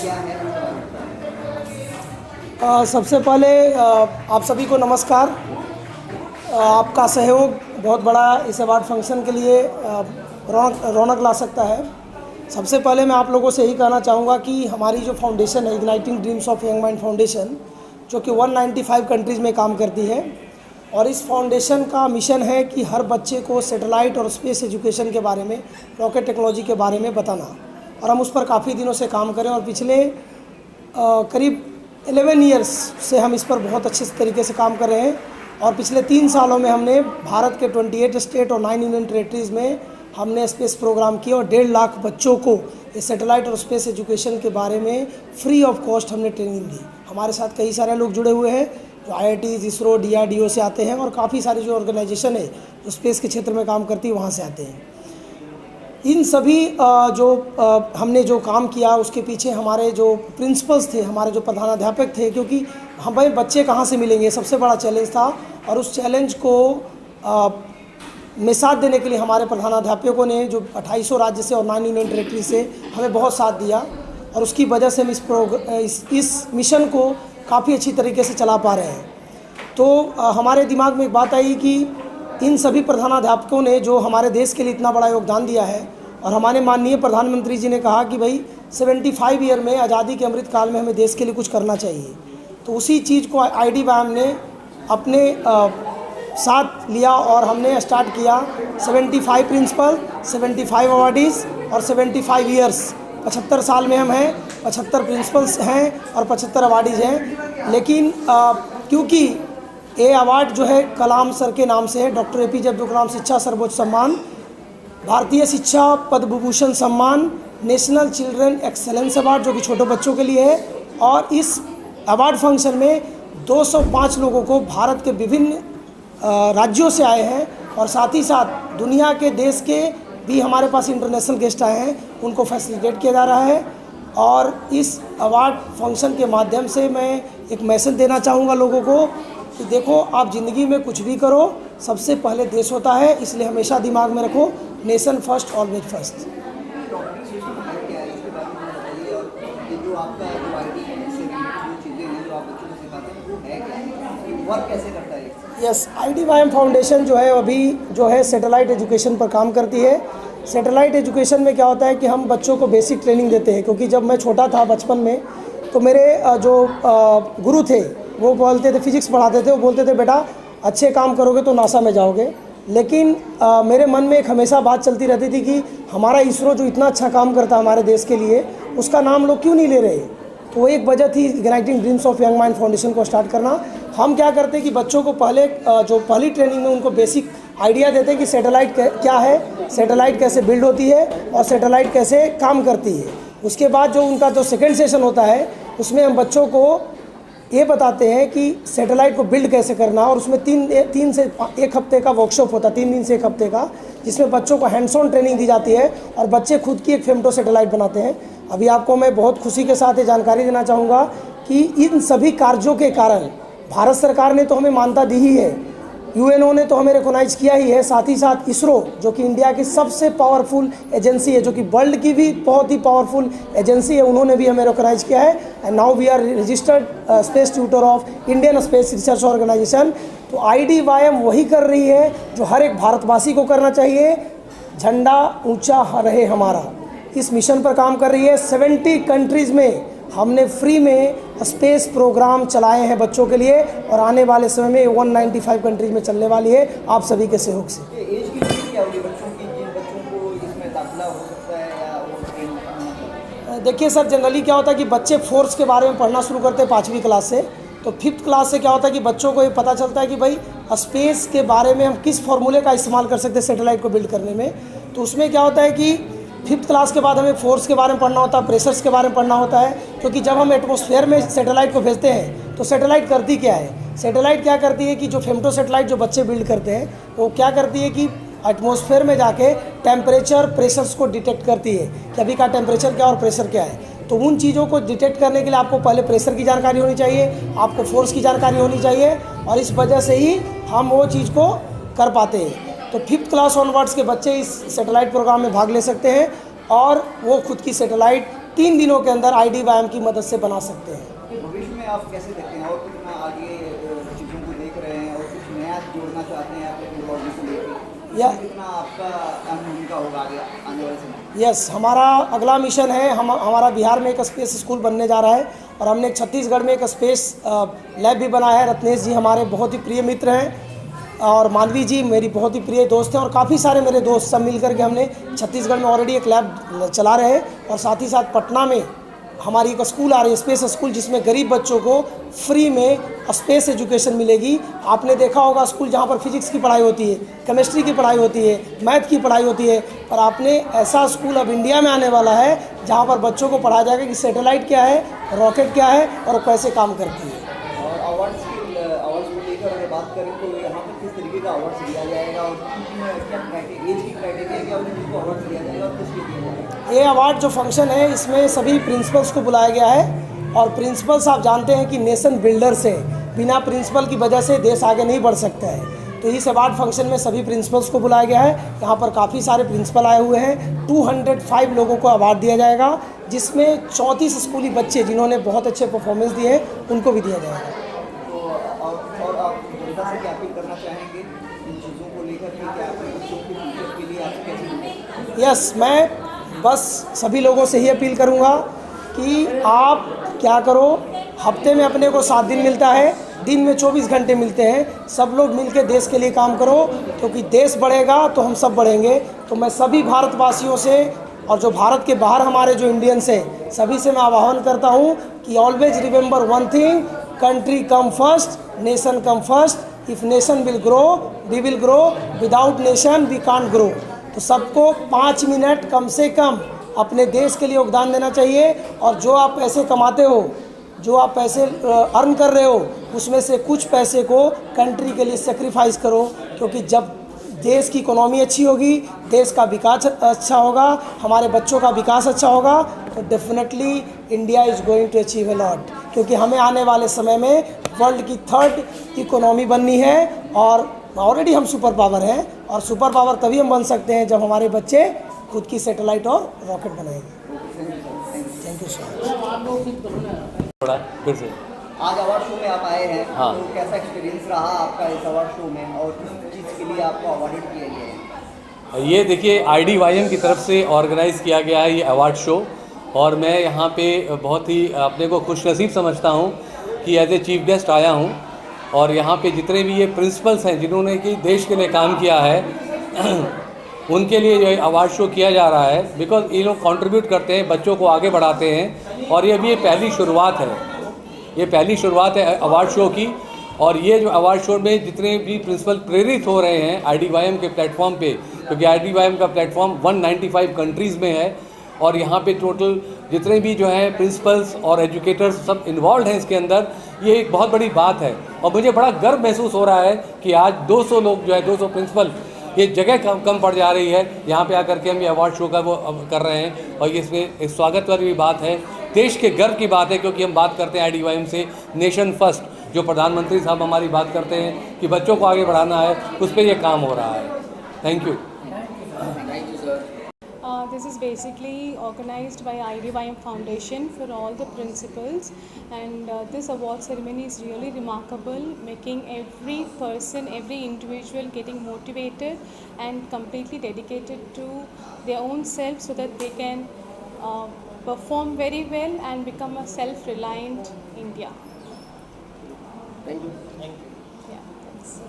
क्या है? सबसे पहले आप सभी को नमस्कार। आपका सहयोग बहुत बड़ा इस अवार्ड फंक्शन के लिए रौनक ला सकता है। सबसे पहले मैं आप लोगों से यही कहना चाहूँगा कि हमारी जो फाउंडेशन है igniting dreams of young mind foundation, जो कि 195 कंट्रीज़ में काम करती है, और इस फाउंडेशन का मिशन है कि हर बच्चे को सैटेलाइट और स्पेस एजुकेशन के बारे में, रॉकेट टेक्नोलॉजी के बारे में बताना। और हम उस पर काफ़ी दिनों से काम करें और पिछले करीब 11 ईयर्स से हम इस पर बहुत अच्छे तरीके से काम कर रहे हैं। और पिछले 3 सालों में हमने भारत के 28 स्टेट और 9 यूनियन टेरेटरीज़ में हमने स्पेस प्रोग्राम किए और 1.5 लाख बच्चों को इस सैटेलाइट और स्पेस एजुकेशन के बारे में फ्री ऑफ कॉस्ट हमने ट्रेनिंग दी। हमारे साथ कई सारे लोग जुड़े हुए हैं जो IITs, इसरो, DRDO से आते हैं, और काफ़ी सारी जो ऑर्गेनाइजेशन है जो स्पेस के क्षेत्र में काम करती है वहाँ से आते हैं। इन सभी हमने जो काम किया उसके पीछे हमारे जो प्रिंसिपल्स थे, हमारे जो प्रधानाध्यापक थे, क्योंकि हमें बच्चे कहाँ से मिलेंगे, सबसे बड़ा चैलेंज था। और उस चैलेंज को में साथ देने के लिए हमारे प्रधानाध्यापकों ने, जो 2800 राज्य से और 9 यूनियन टेरेटरी से, हमें बहुत साथ दिया। और उसकी वजह से हम इस मिशन को काफ़ी अच्छी तरीके से चला पा रहे हैं। तो हमारे दिमाग में एक बात आई कि इन सभी प्रधानाध्यापकों ने जो हमारे देश के लिए इतना बड़ा योगदान दिया है, और हमारे माननीय प्रधानमंत्री जी ने कहा कि भाई 75 ईयर में, आज़ादी के अमृत काल में, हमें देश के लिए कुछ करना चाहिए। तो उसी चीज़ को IDBAM ने अपने साथ लिया और हमने स्टार्ट किया 75 प्रिंसिपल, 75 अवार्डीज़ और 75 ईयर्स। 75 साल में हम हैं, 75 प्रिंसिपल्स हैं और 75 अवार्डीज़ हैं। लेकिन क्योंकि ये अवार्ड जो है कलाम सर के नाम से है, डॉक्टर APJ अब्दुल कलाम शिक्षा सर्वोच्च सम्मान, भारतीय शिक्षा पद्म विभूषण सम्मान, नेशनल चिल्ड्रन एक्सेलेंस अवार्ड जो कि छोटे बच्चों के लिए है। और इस अवार्ड फंक्शन में 205 लोगों को भारत के विभिन्न राज्यों से आए हैं, और साथ ही साथ दुनिया के देश के भी हमारे पास इंटरनेशनल गेस्ट आए हैं, उनको फैसिलिटेट किया जा रहा है। और इस अवार्ड फंक्शन के माध्यम से मैं एक मैसेज देना चाहूँगा लोगों को कि देखो, आप ज़िंदगी में कुछ भी करो, सबसे पहले देश होता है, इसलिए हमेशा दिमाग में रखो, nation first always first. Yes, IDBAM foundation जो है अभी जो है सैटेलाइट एजुकेशन पर काम करती है। सैटेलाइट एजुकेशन में क्या होता है कि हम बच्चों को बेसिक ट्रेनिंग देते हैं, क्योंकि जब मैं छोटा था बचपन में, तो मेरे जो गुरु थे वो बोलते थे, फिजिक्स पढ़ाते थे, वो बोलते थे बेटा अच्छे काम करोगे तो नासा में जाओगे। लेकिन मेरे मन में एक हमेशा बात चलती रहती थी कि हमारा इसरो जो इतना अच्छा काम करता है हमारे देश के लिए, उसका नाम लोग क्यों नहीं ले रहे। तो वो एक वजह थी igniting dreams of young mind foundation को स्टार्ट करना। हम क्या करते हैं कि बच्चों को पहली ट्रेनिंग में उनको बेसिक आइडिया देते हैं कि सैटेलाइट क्या है, सैटेलाइट कैसे बिल्ड होती है और सैटेलाइट कैसे काम करती है। उसके बाद जो उनका जो सेकेंड सेशन होता है, उसमें हम बच्चों को ये बताते हैं कि सैटेलाइट को बिल्ड कैसे करना, और उसमें 3 से 1 हफ्ते का वर्कशॉप होता है, 3 दिन से 1 हफ्ते का, जिसमें बच्चों को हैंड्स ऑन ट्रेनिंग दी जाती है और बच्चे खुद की एक फेमटो सैटेलाइट बनाते हैं। अभी आपको मैं बहुत खुशी के साथ ये जानकारी देना चाहूँगा कि इन सभी कार्यों के कारण भारत सरकार ने तो हमें मान्यता दी ही है, UNO ने तो हमें रिकॉग्नाइज किया ही है, साथ ही साथ इसरो जो कि इंडिया की सबसे पावरफुल एजेंसी है, जो कि वर्ल्ड की भी बहुत ही पावरफुल एजेंसी है, उन्होंने भी हमें रिकॉग्नाइज किया है। And now we are registered space tutor of Indian Space Research Organisation. तो IDBAM वही कर रही है जो हर एक भारतवासी को करना चाहिए, झंडा ऊंचा रहे हमारा। इस मिशन पर काम कर रही है। 70 कंट्रीज़ में हमने फ्री में स्पेस प्रोग्राम चलाए हैं बच्चों के लिए, और आने वाले समय में 195 कंट्रीज में चलने वाली है आप सभी के सहयोग से। एज की क्या होगी बच्चों की, जिन बच्चों को इसमें दाखिला हो सकता है या वो? देखिए सर, जनरली क्या होता है कि बच्चे फोर्स के बारे में पढ़ना शुरू करते हैं 5वीं क्लास से। तो 5th क्लास से क्या होता है कि बच्चों को ये पता चलता है कि भाई स्पेस के बारे में हम किस फॉर्मूले का इस्तेमाल कर सकते हैं सैटेलाइट को बिल्ड करने में। तो उसमें क्या होता है कि 5th क्लास के बाद हमें फोर्स के बारे में पढ़ना होता है, प्रेशर्स के बारे में पढ़ना होता है, क्योंकि जब हम एटमॉस्फेयर में सैटेलाइट को भेजते हैं तो सैटेलाइट करती क्या है। सैटेलाइट क्या करती है कि जो फेमटो सैटेलाइट जो बच्चे बिल्ड करते हैं, वो क्या करती है कि एटमॉस्फेयर में जाके टेम्परेचर, प्रेशर्स को डिटेक्ट करती है कि अभी का टेम्परेचर क्या और प्रेशर क्या है। तो उन चीज़ों को डिटेक्ट करने के लिए आपको पहले प्रेशर की जानकारी होनी चाहिए, आपको फोर्स की जानकारी होनी चाहिए, और इस वजह से ही हम वो चीज़ को कर पाते हैं। तो 5th क्लास ऑनवर्ड्स के बच्चे इस सैटेलाइट प्रोग्राम में भाग ले सकते हैं और वो खुद की सैटेलाइट 3 दिनों के अंदर IDYM की मदद से बना सकते हैं। भविष्य में आप कैसे देखते हैं और कितना आगे चीज़ों को देख रहे हैं और कुछ नया जोड़ना चाहते हैं अपने टेक्नोलॉजी को लेकर, या कितना आपका अहम भूमिका होगा आगे आने वाले समय? यस, हमारा अगला मिशन है, हमारा बिहार में एक स्पेस स्कूल बनने जा रहा है और हमने छत्तीसगढ़ में एक स्पेस लैब भी बनाया है। रत्नेश जी हमारे बहुत ही प्रिय मित्र हैं और मानवी जी मेरी बहुत ही प्रिय दोस्त हैं और काफ़ी सारे मेरे दोस्त सब मिल करके हमने छत्तीसगढ़ में ऑलरेडी एक लैब चला रहे हैं और साथ ही साथ पटना में हमारी एक स्कूल आ रही है, स्पेस स्कूल, जिसमें गरीब बच्चों को फ्री में स्पेस एजुकेशन मिलेगी। आपने देखा होगा स्कूल जहाँ पर फिजिक्स की पढ़ाई होती है, केमिस्ट्री की पढ़ाई होती है, मैथ की पढ़ाई होती है, पर आपने ऐसा स्कूल अब इंडिया में आने वाला है जहाँ पर बच्चों को पढ़ाया जाएगा कि सैटेलाइट क्या है, रॉकेट क्या है और कैसे काम करती है। और अवार्ड्स को लेकर अगर बात करें तो यहाँ पर किस तरीके का अवार्ड्स दिया जाएगा और क्या एज की क्राइटेरिया क्या होगी जिसको अवार्ड्स दिया जाएगा और किस लिए दिया जाएगा? ये अवार्ड जो फंक्शन है इसमें सभी प्रिंसिपल्स को बुलाया गया है और प्रिंसिपल्स आप जानते हैं कि नेशन बिल्डर्स है, बिना प्रिंसिपल की वजह से देश आगे नहीं बढ़ सकता है। तो इस अवार्ड फंक्शन में सभी प्रिंसिपल्स को बुलाया गया है। यहाँ पर काफ़ी सारे प्रिंसिपल आए हुए हैं। 205 लोगों को अवार्ड दिया जाएगा, जिसमें 34 स्कूली बच्चे जिन्होंने बहुत अच्छे परफॉर्मेंस दिए हैं उनको भी दिया जाएगा। तो और आप जनता से क्या अपील करना चाहेंगे इन चीज़ों को लेकर के, क्या अपने बच्चों के फ्यूचर के लिए आप कैसे? यस, मैं बस सभी लोगों से ही अपील करूंगा कि आप क्या करो, हफ्ते में अपने को 7 दिन मिलता है, दिन में 24 घंटे मिलते हैं, सब लोग मिलकर देश के लिए काम करो, क्योंकि देश बढ़ेगा तो हम सब बढ़ेंगे। तो मैं सभी भारतवासियों से और जो भारत के बाहर हमारे जो इंडियंस हैं सभी से मैं आह्वान करता हूँ कि always remember one thing, country come first, nation come first. If nation will grow we will grow, without nation we can't grow. तो सबको 5 मिनट कम से कम अपने देश के लिए योगदान देना चाहिए और जो आप पैसे कमाते हो, जो आप पैसे अर्न कर रहे हो, उसमें से कुछ पैसे को कंट्री के लिए सेक्रीफाइस करो, क्योंकि जब देश की इकोनॉमी अच्छी होगी, देश का विकास अच्छा होगा, हमारे बच्चों का विकास अच्छा होगा, तो definitely India is going to achieve a lot. क्योंकि हमें आने वाले समय में वर्ल्ड की 3rd इकोनॉमी बननी है और ऑलरेडी हम सुपर पावर हैं और सुपर पावर तभी हम बन सकते हैं जब हमारे बच्चे खुद की सैटेलाइट और रॉकेट बनाएंगे। Thank you so much. थोड़ा फिर से आज अवार्ड शो में आप आए हैं, हाँ। तो कैसा एक्सपीरियंस रहा आपका इस अवार्ड शो में और किस चीज़ के लिए आपको अवार्डेड किया गया है? ये देखिए IDYM की तरफ से ऑर्गेनाइज़ किया गया है ये अवार्ड शो और मैं यहाँ पे बहुत ही अपने को खुशनसीब समझता हूँ कि एज ए चीफ गेस्ट आया हूँ और यहाँ पे जितने भी ये प्रिंसिपल्स हैं जिन्होंने कि देश के लिए काम किया है उनके लिए ये अवार्ड शो किया जा रहा है, बिकॉज ये लोग कंट्रीब्यूट करते हैं, बच्चों को आगे बढ़ाते हैं और ये अभी ये पहली शुरुआत है, ये पहली शुरुआत है अवार्ड शो की। और ये जो अवार्ड शो में जितने भी प्रिंसिपल प्रेरित हो रहे हैं IDYM के प्लेटफॉर्म पे, क्योंकि IDYM का प्लेटफॉर्म 195 कंट्रीज़ में है और यहाँ पे टोटल जितने भी जो हैं प्रिंसिपल्स और एजुकेटर्स सब इन्वॉल्व हैं इसके अंदर, ये एक बहुत बड़ी बात है। और मुझे बड़ा गर्व महसूस हो रहा है कि आज 200 लोग जो है 200 प्रिंसिपल, ये जगह कम पड़ जा रही है, यहाँ पे आकर के हम ये अवार्ड शो का वो कर रहे हैं और ये इसमें एक स्वागत वाली भी बात है, देश के गर्व की बात है, क्योंकि हम बात करते हैं IDYM से नेशन फर्स्ट, जो प्रधानमंत्री साहब हमारी बात करते हैं कि बच्चों को आगे बढ़ाना है, उस पर ये काम हो रहा है। Thank you. This is basically organized by IDYM Foundation for all the principals, and this award ceremony is really remarkable, making every person, every individual getting motivated and completely dedicated to their own self so that they can perform very well and become a self-reliant India. Thank you. Yeah, thanks.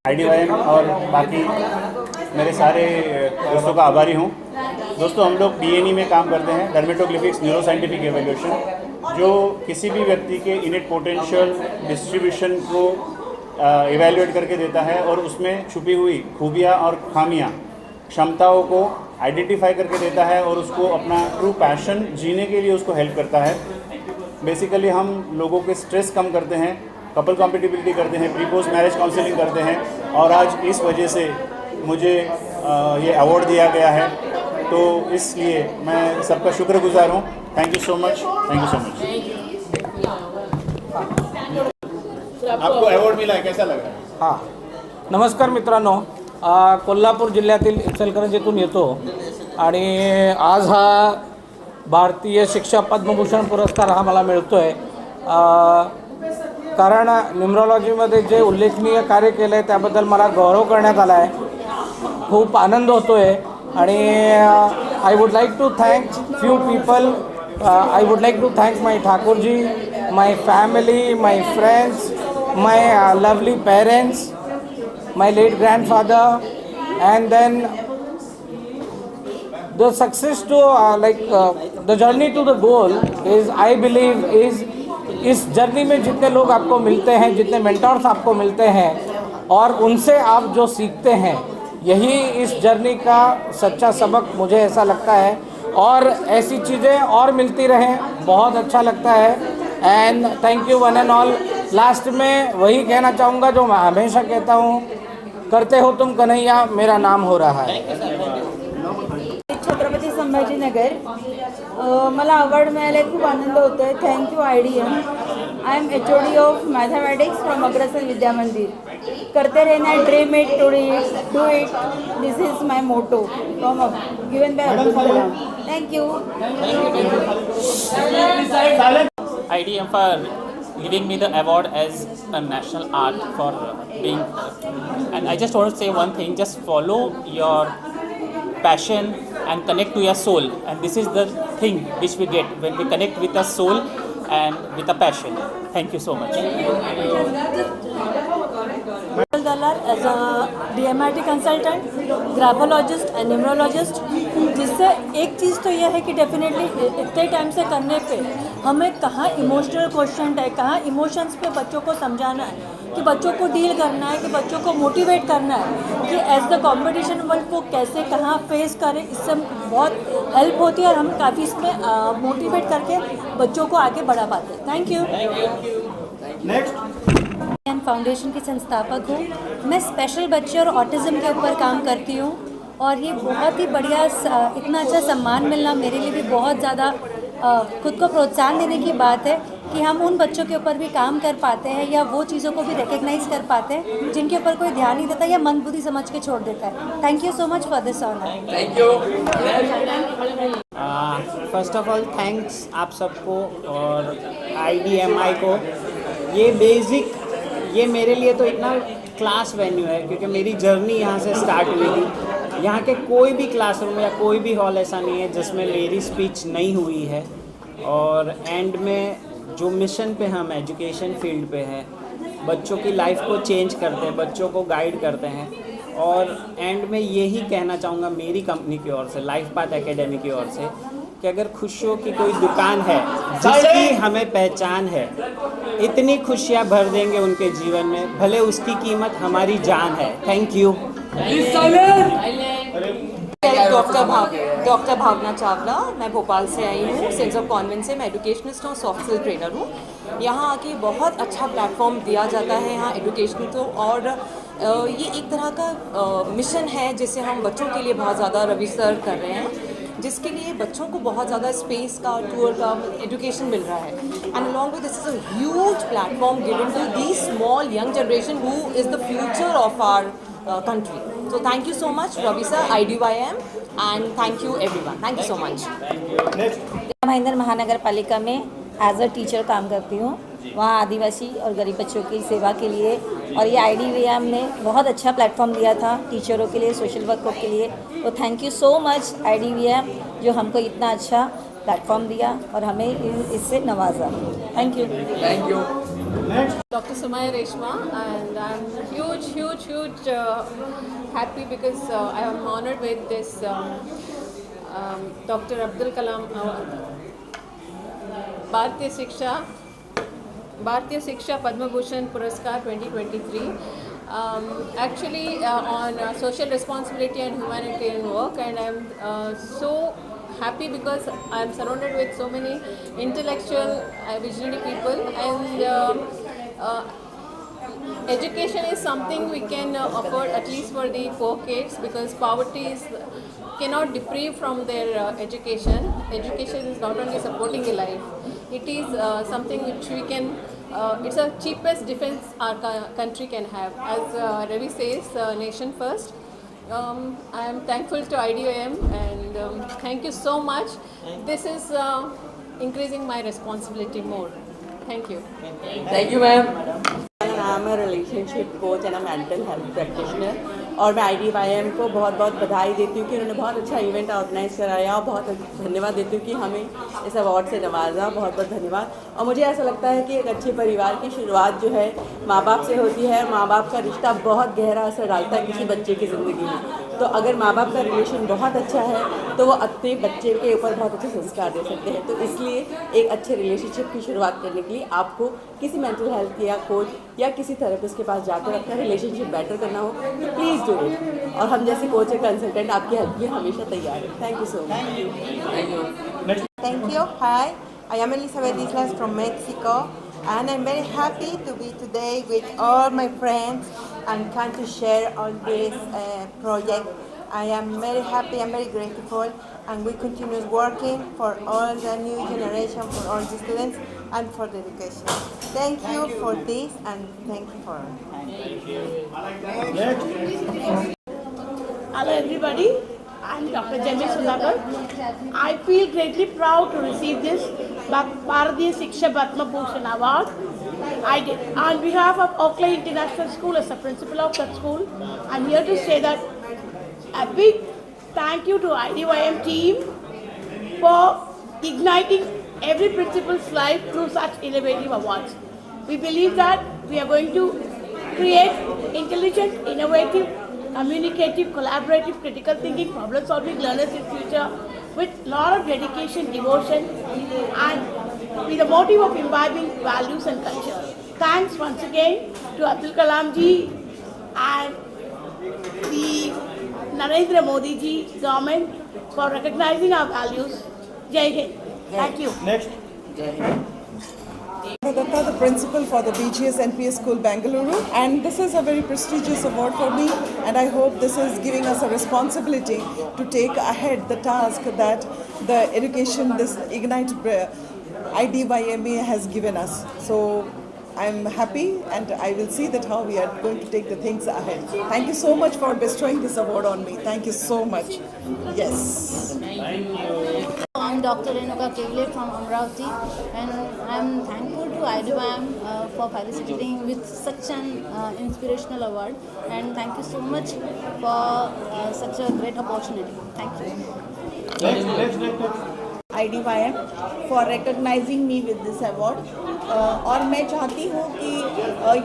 IDYM और बाकी मेरे सारे दोस्तों का आभारी हूँ। दोस्तों, हम लोग DNE में काम करते हैं, डर्मेटोग्लिफिक्स न्यूरो साइंटिफिक एवेल्यूशन, जो किसी भी व्यक्ति के इनेट पोटेंशियल डिस्ट्रीब्यूशन को इवेल्युएट करके देता है और उसमें छुपी हुई खूबियाँ और खामियाँ, क्षमताओं को आइडेंटिफाई करके देता है और उसको अपना ट्रू पैशन जीने के लिए उसको हेल्प करता है। बेसिकली हम लोगों के स्ट्रेस कम करते हैं, कपल कॉम्पिटिबिलिटी करते हैं, प्री पोस्ट मैरिज काउंसलिंग करते हैं और आज इस वजह से मुझे ये अवार्ड दिया गया है, तो इसलिए मैं सबका शुक्रगुजार हूँ। Thank you so much, thank you so much. आपको अवॉर्ड मिला है, कैसा लगा? हां, नमस्कार मित्रांनो, कोल्हापूर जिल्ह्यातील इचलकरंजीतून येतो आणि आज हा भारतीय शिक्षा पद्मभूषण पुरस्कार हा मला मिळतो आहे, कारण न्यूमरोलॉजीमध्ये जे उल्लेखनीय कार्य केलं आहे त्याबद्दल मला गौरव करण्यात आला आहे. खूप आनंद होतो आहे आणि I would like to thank few people. I would like to thank my Thakurji, my family, my friends, my lovely parents, my late grandfather, and then the success to the journey to the goal is, I believe, is इस journey में जितने लोग आपको मिलते हैं, जितने mentors आपको मिलते हैं और उनसे आप जो सीखते हैं, यही इस जर्नी का सच्चा सबक मुझे ऐसा लगता है. और ऐसी चीज़ें और मिलती रहें, बहुत अच्छा लगता है. And thank you one and all. Last में वही कहना चाहूँगा जो मैं हमेशा कहता हूँ, करते हो तुम कन्हैया, मेरा नाम हो रहा है. छत्रपती संभाजीनगर. मला अवॉर्ड मिळाले, खूप आनंद होतो आहे. Thank you IDM. I am HOD of mathematics from Agrasen Vidya Mandir. करते रहना, dream it, do it. This is my motto from given by Abdul Kalam. Thank you. IDM for giving me the award as a national art for being, and I just want to say one thing: just follow your passion and connect to your soul, and this is the thing which we get when we connect with a soul and with a passion. Thank you so much. Dalal as a DMIT consultant, graphologist and numerologist. जिससे एक चीज़ तो यह है कि definitely इतने time से करने पे हमें कहाँ इमोशनल क्वेश्चन है, कहाँ इमोशंस पे बच्चों को समझाना है, कि बच्चों को डील करना है, कि बच्चों को मोटिवेट करना है, कि एज द कंपटीशन वर्ल्ड को कैसे कहाँ फेस करें. इससे बहुत हेल्प होती है और हम काफ़ी इसमें मोटिवेट करके बच्चों को आगे बढ़ा पाते हैं. Thank you. फाउंडेशन की संस्थापक हूँ. मैं स्पेशल बच्चे और ऑटिज़म के ऊपर काम करती हूँ और ये बहुत ही बढ़िया, इतना अच्छा सम्मान मिलना मेरे लिए भी बहुत ज़्यादा खुद को प्रोत्साहन देने की बात है कि हम उन बच्चों के ऊपर भी काम कर पाते हैं या वो चीज़ों को भी रिकग्नाइज कर पाते हैं जिनके ऊपर कोई ध्यान नहीं देता या मन बुद्धि समझ के छोड़ देता है. Thank you so much for this honour. Thank you. First of all thanks आप सबको और IDMI को. ये बेसिक, ये मेरे लिए तो इतना क्लास वेन्यू है क्योंकि मेरी जर्नी यहाँ से स्टार्ट हुई थी. यहाँ के कोई भी क्लासरूम या कोई भी हॉल ऐसा नहीं है जिसमें मेरी स्पीच नहीं हुई है. और एंड में जो मिशन पे हम एजुकेशन फील्ड पे हैं, बच्चों की लाइफ को चेंज करते हैं, बच्चों को गाइड करते हैं. और एंड में यही कहना चाहूँगा मेरी कंपनी की ओर से, लाइफ पाथ एकेडमी की ओर से, कि अगर खुशियों की कोई दुकान है जिसकी हमें पहचान है, इतनी खुशियाँ भर देंगे उनके जीवन में, भले उसकी कीमत हमारी जान है. Thank you. डॉक्टर भावना चावला. मैं भोपाल से आई हूँ, सेंस ऑफ कॉन्वेंट से. मैं एजुकेशनिस्ट हूँ, सॉफ्ट स्किल ट्रेनर हूँ. यहाँ आके बहुत अच्छा प्लेटफॉर्म दिया जाता है यहाँ एजुकेशन को, और ये एक तरह का मिशन है जिसे हम बच्चों के लिए बहुत ज़्यादा रवि सर कर रहे हैं, जिसके लिए बच्चों को बहुत ज़्यादा स्पेस का, टूर का, एजुकेशन मिल रहा है. And along with this is a huge platform given to the small young generation who is the future of our country. So thank you so much Ravi sir, IDYM, and thank you everyone. Thank you so much. Mahendra महानगर पालिका में as a teacher काम करती हूँ. वहाँ आदिवासी और गरीब बच्चों की सेवा के लिए, और ये IDYM ने बहुत अच्छा प्लेटफॉर्म दिया था टीचरों के लिए, सोशल वर्क के लिए. तो thank you so much IDYM जो हमको इतना अच्छा प्लेटफॉर्म दिया और हमें इससे नवाजा. Thank you. Thank you. Dr. Sumaya Reshma, and I'm huge happy because I am honored with this Dr. Abdul Kalam Bharatiya Shiksha Padma Bhushan Puraskar 2023. Actually on social responsibility and humanitarian work, and I'm so happy because I am surrounded with so many intellectual, visionary people, and education is something we can afford, at least for the poor kids, because poverty cannot deprive from their education. Education is not only supporting the life, it is something which we can, it's the cheapest defense our country can have. As Ravi says, nation first. I am thankful to IDYM and thank you so much. This is increasing my responsibility more. Thank you. Thank you, ma'am. I'm a relationship coach and a mental health practitioner. और मैं IDYM को बहुत बहुत बधाई देती हूँ कि उन्होंने बहुत अच्छा इवेंट ऑर्गेनाइज कराया और बहुत धन्यवाद देती हूँ कि हमें इस अवार्ड से नवाजा। बहुत बहुत धन्यवाद। और मुझे ऐसा लगता है कि एक अच्छे परिवार की शुरुआत जो है माँ बाप से होती है। माँ बाप का रिश्ता बहुत गहरा असर डालता है किसी बच्चे की ज़िंदगी में। तो अगर माँ बाप का रिलेशन बहुत अच्छा है तो वो अपने बच्चे के ऊपर बहुत अच्छे संस्कार दे सकते हैं। तो इसलिए एक अच्छे रिलेशनशिप की शुरुआत करने के लिए आपको किसी मेंटल हेल्थ या कोच या किसी थेरेपिस्ट के पास जाकर अपना रिलेशनशिप बेटर करना हो तो प्लीज़ डू इट। और हम जैसे कोच या कंसल्टेंट आपकी हेल्प के लिए हमेशा तैयार हैं। Thank you so much. Thank you. Hi, I am Elizabeth Islas from Mexico, and I'm very happy to be today with all my friends and can to share on this project. I am very happy and very grateful, and we continue working for all the new generation, for all the students, and for the education. Thank you for this, and thank you for. Hello everybody. I'm Dr. Jamie Sudhakar. I feel greatly proud to receive this Bharatiya Shiksha Padma Bhushan Award. I did. On behalf of Oakley International School, as the principal of that school, I'm here to say that a big thank you to IDYM team for igniting every principal's life through such innovative awards. We believe that we are going to create intelligent, innovative, communicative, collaborative, critical thinking, problem-solving learners in future with a lot of dedication, devotion, and with the motive of imbibing values and culture. Thanks once again to Abdul Kalam ji and the Narendra Modi ji government for recognizing our values. Jai Hind. Thank you. Next. Datta, the principal for the BGS NPS School Bangalore, and this is a very prestigious award for me, and I hope this is giving us a responsibility to take ahead the task that the education, this Ignite IDYMA has given us. So I'm happy, and I will see that how we are going to take the things ahead. Thank you so much for bestowing this award on me. Thank you so much. Yes. I'm Dr. Renuka Kevle from Amravati, and I'm thankful to IDYM for felicitating with such an inspirational award, and thank you so much for such a great opportunity. Thank you. IDYM for recognizing me with this award. और मैं चाहती हूँ कि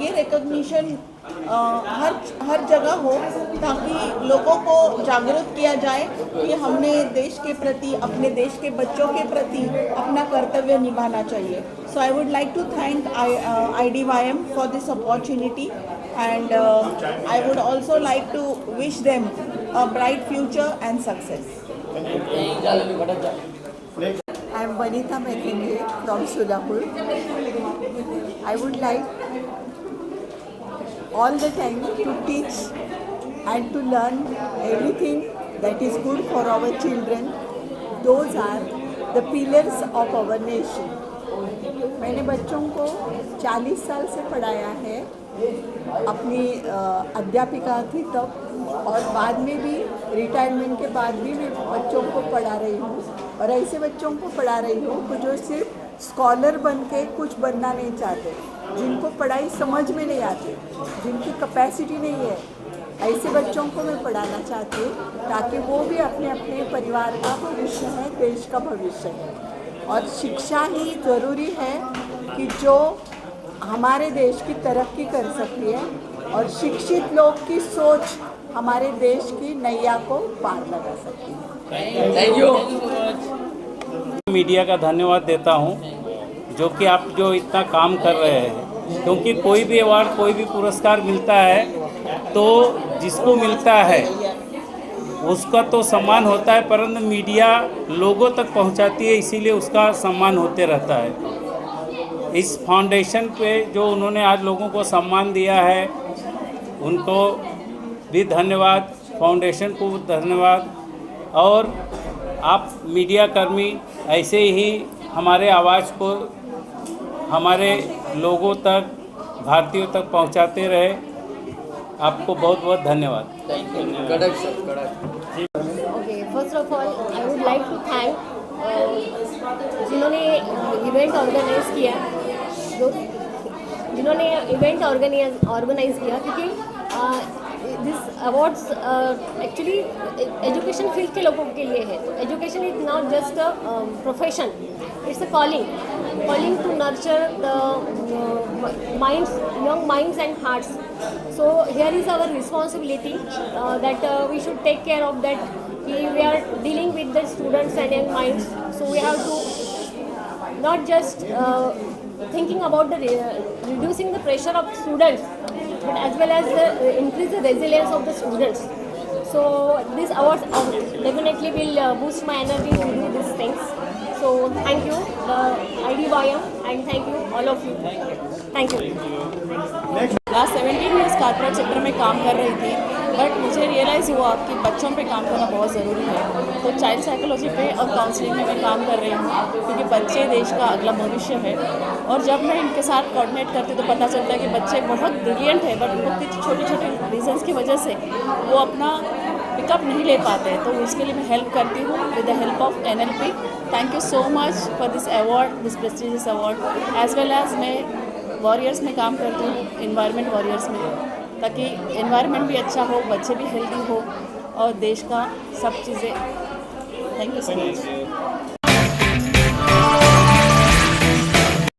ये recognition हर जगह हो ताकि लोगों को जागरूक किया जाए कि हमने देश के प्रति, अपने देश के बच्चों के प्रति अपना कर्तव्य निभाना चाहिए. So I would like to thank IDYM for this opportunity, and I would also like to wish them a bright future and success. I am Vanitha Mekenge from Solapur. I would like all the time to teach and to learn everything that is good for our children. Those are the pillars of our nation. मैंने बच्चों को 40 साल से पढ़ाया है, अपनी अध्यापिका थी तब, और बाद में भी रिटायरमेंट के बाद भी मैं बच्चों को पढ़ा रही हूँ. और ऐसे बच्चों को पढ़ा रही हूँ जो सिर्फ स्कॉलर बन के कुछ बनना नहीं चाहते, जिनको पढ़ाई समझ में नहीं आती, जिनकी कैपेसिटी नहीं है, ऐसे बच्चों को मैं पढ़ाना चाहती हूँ ताकि वो भी अपने अपने परिवार का भविष्य है, देश का भविष्य है. और शिक्षा ही ज़रूरी है कि जो हमारे देश की तरक्की कर सकती है, और शिक्षित लोग की सोच हमारे देश की नैया को पार लगा सकती है. Thank you. मीडिया का धन्यवाद देता हूँ जो कि आप जो इतना काम कर रहे हैं, क्योंकि कोई भी अवार्ड, कोई भी पुरस्कार मिलता है तो जिसको मिलता है उसका तो सम्मान होता है, परंतु मीडिया लोगों तक पहुंचाती है, इसीलिए उसका सम्मान होते रहता है. इस फाउंडेशन पे जो उन्होंने आज लोगों को सम्मान दिया है उनको भी धन्यवाद, फाउंडेशन को धन्यवाद. और आप मीडिया कर्मी ऐसे ही हमारे आवाज़ को हमारे लोगों तक, भारतीयों तक पहुंचाते रहे. आपको बहुत बहुत धन्यवाद. Okay, first first of all I would like to thank जिन्होंने इवेंट ऑर्गेनाइज किया, जिन्होंने इवेंट ऑर्गेनाइज किया, क्योंकि this awards actually education field के लोगों के लिए है। तो education is not just a profession, it's a calling to nurture the minds, young minds and hearts. So here is our responsibility that we should take care of that. We are dealing with the students and young minds, so we have to not just thinking about the reducing the pressure of students, but as well as increase the resilience of the students. So this awards definitely will boost my energy to do these things. So thank you, the IDYM, and thank you all of you. Thank you. Last 17 years corporate sector में काम कर रही थी, but मुझे realise हुआ कि बच्चों पे काम करना बहुत ज़रूरी है। तो चाइल्ड साइकोलॉजी पे और काउंसलिंग में मैं काम कर रही हूँ, क्योंकि बच्चे देश का अगला भविष्य है। और जब मैं इनके साथ कोऑर्डिनेट करती हूँ तो पता चलता है कि बच्चे बहुत ब्रिलियंट है, बट उनको छोटे छोटे रीजंस की वजह से वो अपना पिकअप नहीं ले पाते हैं। तो उसके लिए मैं हेल्प करती हूँ with the help of NLP। Thank you so much for this award, this prestigious award. As well as मैं वॉरियर्स में काम करती हूँ, इन्वायरमेंट वॉरियर्स में, ताकि इन्वायरमेंट भी अच्छा हो, बच्चे भी हेल्दी हो और देश का सब चीज़ें। Thank you so much.